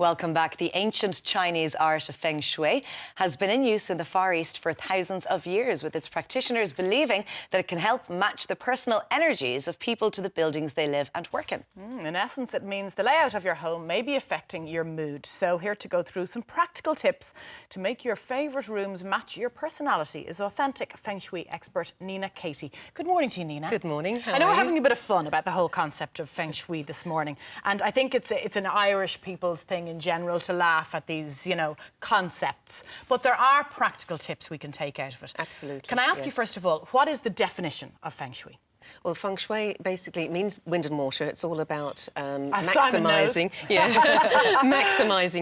Welcome back. The ancient Chinese art of Feng Shui has been in use in the Far East for thousands of years, with its practitioners believing that it can help match the personal energies of people to the buildings they live and work in. In essence, it means the layout of your home may be affecting your mood. So here to go through some practical tips to make your favourite rooms match your personality is authentic Feng Shui expert Nina KATI. Good morning to you, Nina. Good morning. How I know are we're you? having a bit of fun about the whole concept of Feng Shui this morning, and I think it's an Irish people's thing in general to laugh at these, concepts. But there are practical tips we can take out of it. Absolutely. Can I ask you first of all, what is the definition of Feng Shui? Well, Feng Shui basically means wind and water. It's all about maximising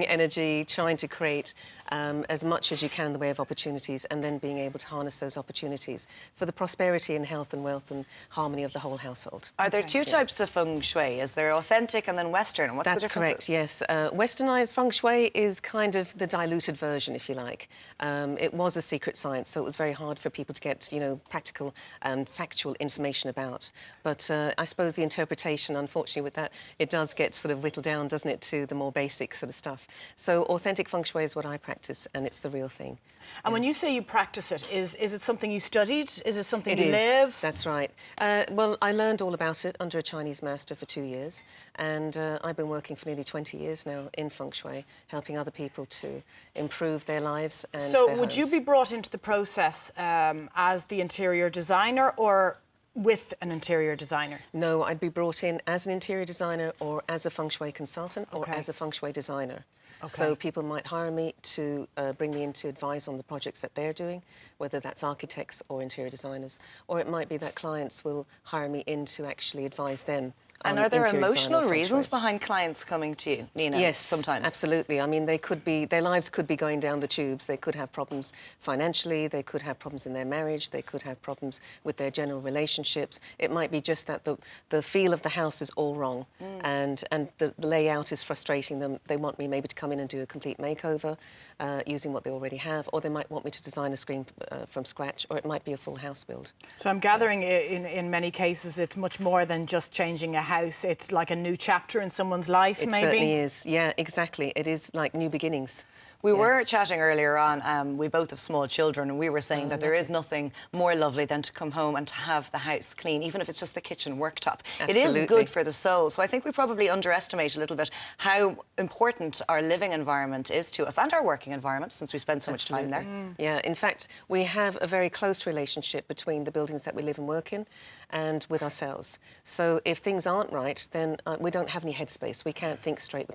energy, trying to create as much as you can in the way of opportunities, and then being able to harness those opportunities for the prosperity and health and wealth and harmony of the whole household. Are there two types of Feng Shui? Is there authentic and then Western? What's the difference? That's correct, yes. Westernized Feng Shui is kind of the diluted version, if you like. It was a secret science, so it was very hard for people to get, practical and factual information about. But I suppose the interpretation, unfortunately, with that, it does get sort of whittled down, doesn't it, to the more basic sort of stuff. So authentic Feng Shui is what I practice, and it's the real thing. And when you say you practice it, is it something you studied? Is it something you live? That's right. Well, I learned all about it under a Chinese master for 2 years, and I've been working for nearly 20 years now in Feng Shui, helping other people to improve their lives and So their would homes. you be brought into the process as the interior designer or with an interior designer? No, I'd be brought in as an interior designer or as a Feng Shui consultant or as a Feng Shui designer. Okay. So people might hire me to bring me in to advise on the projects that they're doing, whether that's architects or interior designers, or it might be that clients will hire me in to actually advise them. And are there emotional reasons behind clients coming to you, Nina? Yes, sometimes. Absolutely. I mean, their lives could be going down the tubes. They could have problems financially. They could have problems in their marriage. They could have problems with their general relationships. It might be just that the feel of the house is all wrong, and the layout is frustrating them. They want me maybe to come in and do a complete makeover using what they already have, or they might want me to design a screen from scratch, or it might be a full house build. So I'm gathering in many cases it's much more than just changing a house. It's like a new chapter in someone's life, maybe? It certainly is. Yeah, exactly. It is like new beginnings. We were chatting earlier on, we both have small children, and we were saying that there is nothing more lovely than to come home and to have the house clean, even if it's just the kitchen worktop. Absolutely. It is good for the soul. So I think we probably underestimate a little bit how important our living environment is to us, and our working environment, since we spend so much time there. Yeah, in fact, we have a very close relationship between the buildings that we live and work in and with ourselves. So if things aren't right, then we don't have any headspace. We can't think straight.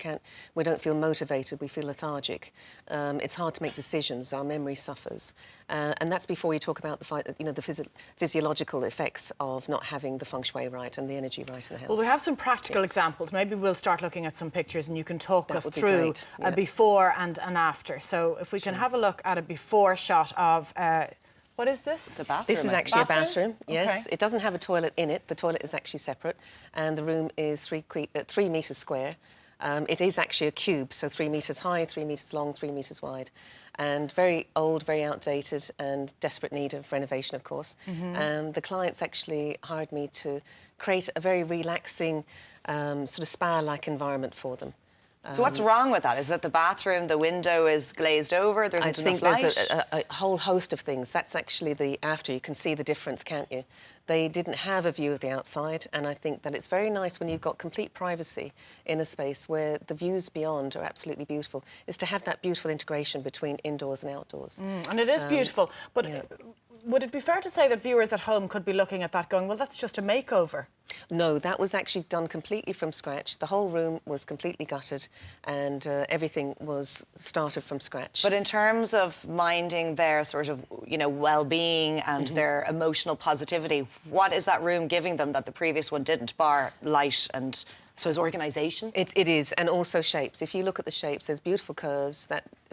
We don't feel motivated. We feel lethargic. It's hard to make decisions. Our memory suffers, and that's before you talk about the physiological effects of not having the Feng Shui right and the energy right in the house. Well, we have some practical examples. Maybe we'll start looking at some pictures, and you can talk us through great. a before and an after. So if we can have a look at a before shot of. What is this? The bathroom. This is actually a bathroom, yes. Okay. It doesn't have a toilet in it. The toilet is actually separate, and the room is 3 metres square. It is actually a cube, so 3 metres high, 3 metres long, 3 metres wide, and very old, very outdated, and desperate need of renovation, of course. And the clients actually hired me to create a very relaxing, sort of spa-like environment for them. So what's wrong with that? Is it the bathroom, the window is glazed over, there isn't enough light? There's a whole host of things. That's actually the after. You can see the difference, can't you? They didn't have a view of the outside, and I think that it's very nice when you've got complete privacy in a space where the views beyond are absolutely beautiful, is to have that beautiful integration between indoors and outdoors. And it is beautiful, but would it be fair to say that viewers at home could be looking at that going, well, that's just a makeover? No, that was actually done completely from scratch. The whole room was completely gutted, and everything was started from scratch. But in terms of minding their sort of, well-being and their emotional positivity, what is that room giving them that the previous one didn't, bar light and, I suppose, organisation? It is, and also shapes. If you look at the shapes, there's beautiful curves,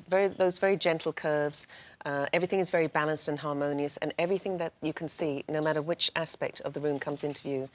those very gentle curves. Everything is very balanced and harmonious, and everything that you can see, no matter which aspect of the room comes into view,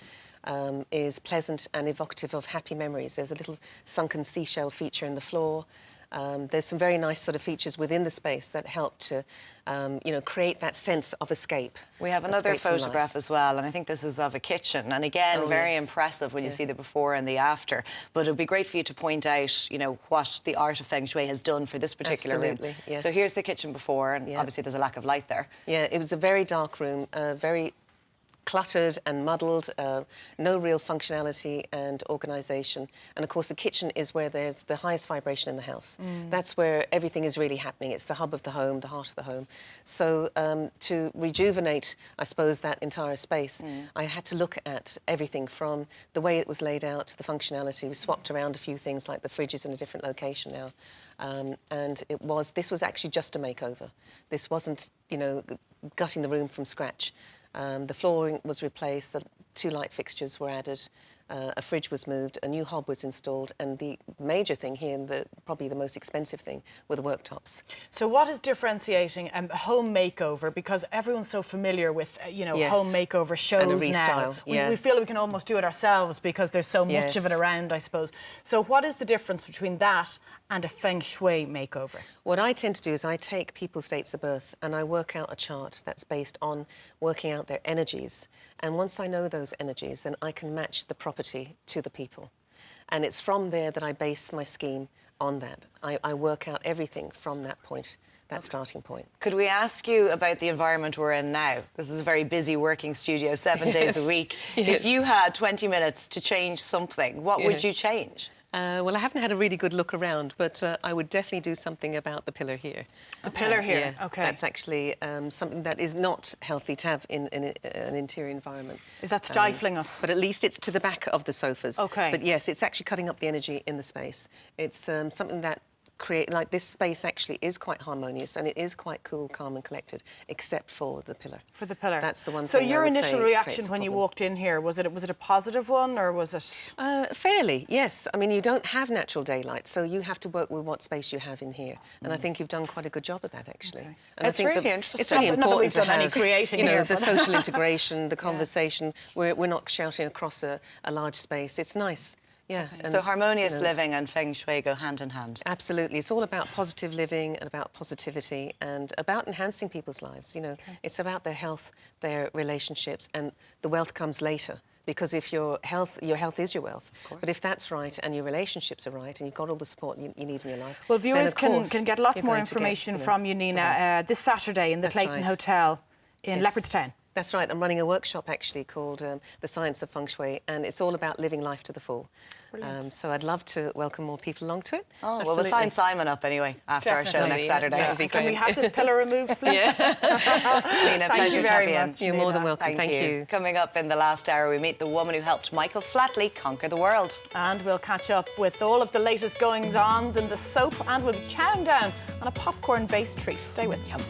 is pleasant and evocative of happy memories. There's a little sunken seashell feature in the floor. There's some very nice sort of features within the space that help to, you know, create that sense of escape. We have another escape from photograph life. as well, and I think this is of a kitchen. And again, very impressive when you see the before and the after. But it would be great for you to point out, you know, what the art of Feng Shui has done for this particular room. Yes. So here's the kitchen before, and obviously there's a lack of light there. Yeah, it was a very dark room, very cluttered and muddled, no real functionality and organisation. And of course the kitchen is where there's the highest vibration in the house. That's where everything is really happening. It's the hub of the home, the heart of the home. So to rejuvenate, I suppose, that entire space, I had to look at everything from the way it was laid out to the functionality. We swapped around a few things, like the fridge is in a different location now. And this was actually just a makeover. This wasn't, you know, gutting the room from scratch. The flooring was replaced, the 2 light fixtures were added, a fridge was moved, a new hob was installed, and the major thing here, and probably the most expensive thing, were the worktops. So what is differentiating a home makeover? Because everyone's so familiar with, you know, home makeover shows and a now. restyle. We feel like we can almost do it ourselves because there's so much of it around, I suppose. So what is the difference between that and a Feng Shui makeover? What I tend to do is I take people's dates of birth and I work out a chart that's based on working out their energies. And once I know those energies, then I can match the property to the people. And it's from there that I base my scheme on that. I work out everything from that point, that starting point. Could we ask you about the environment we're in now? This is a very busy working studio, 7 days a week. If you had 20 minutes to change something, what would you change? Well, I haven't had a really good look around, but I would definitely do something about the pillar here. The pillar here, yeah, okay. That's actually something that is not healthy to have in an interior environment. Is that stifling us? But at least it's to the back of the sofas. Okay. But yes, it's actually cutting up the energy in the space. It's something that like this space actually is quite harmonious and it is quite cool, calm and collected, except for the pillar. For the pillar. That's the one so thing your I would initial say reaction creates a when you problem. walked in here, was it a positive one, or was it? Fairly, yes. I mean, you don't have natural daylight, so you have to work with what space you have in here. And I think you've done quite a good job at that, actually. Okay. And It's I think really that interesting. It's really Not that important we've to done any have, creating you know, here, the but- social integration, the conversation. We're not shouting across a large space. It's nice. Yeah. Okay. And, So harmonious you know, living and Feng Shui go hand in hand. Absolutely. It's all about positive living and about positivity and about enhancing people's lives. You know, it's about their health, their relationships, and the wealth comes later. Because if your health is your wealth. But if that's right and your relationships are right and you've got all the support you need in your life, Well, viewers then of course can get lots you're more going to get, information you know, from you, Nina, this Saturday in the That's Clayton right. Hotel in Leopardstown. That's right. I'm running a workshop actually called The Science of Feng Shui, and it's all about living life to the full. So I'd love to welcome more people along to it. Oh, well, we'll sign Simon up anyway after our show next Saturday. That would be Can we great. have this pillar removed, please? Nina, pleasure you to have very you in. much. You're more than Nina. welcome. Thank you. Coming up in the last hour, we meet the woman who helped Michael Flatley conquer the world. And we'll catch up with all of the latest goings-ons in the soap, and we'll be chowing down on a popcorn-based treat. Stay with us.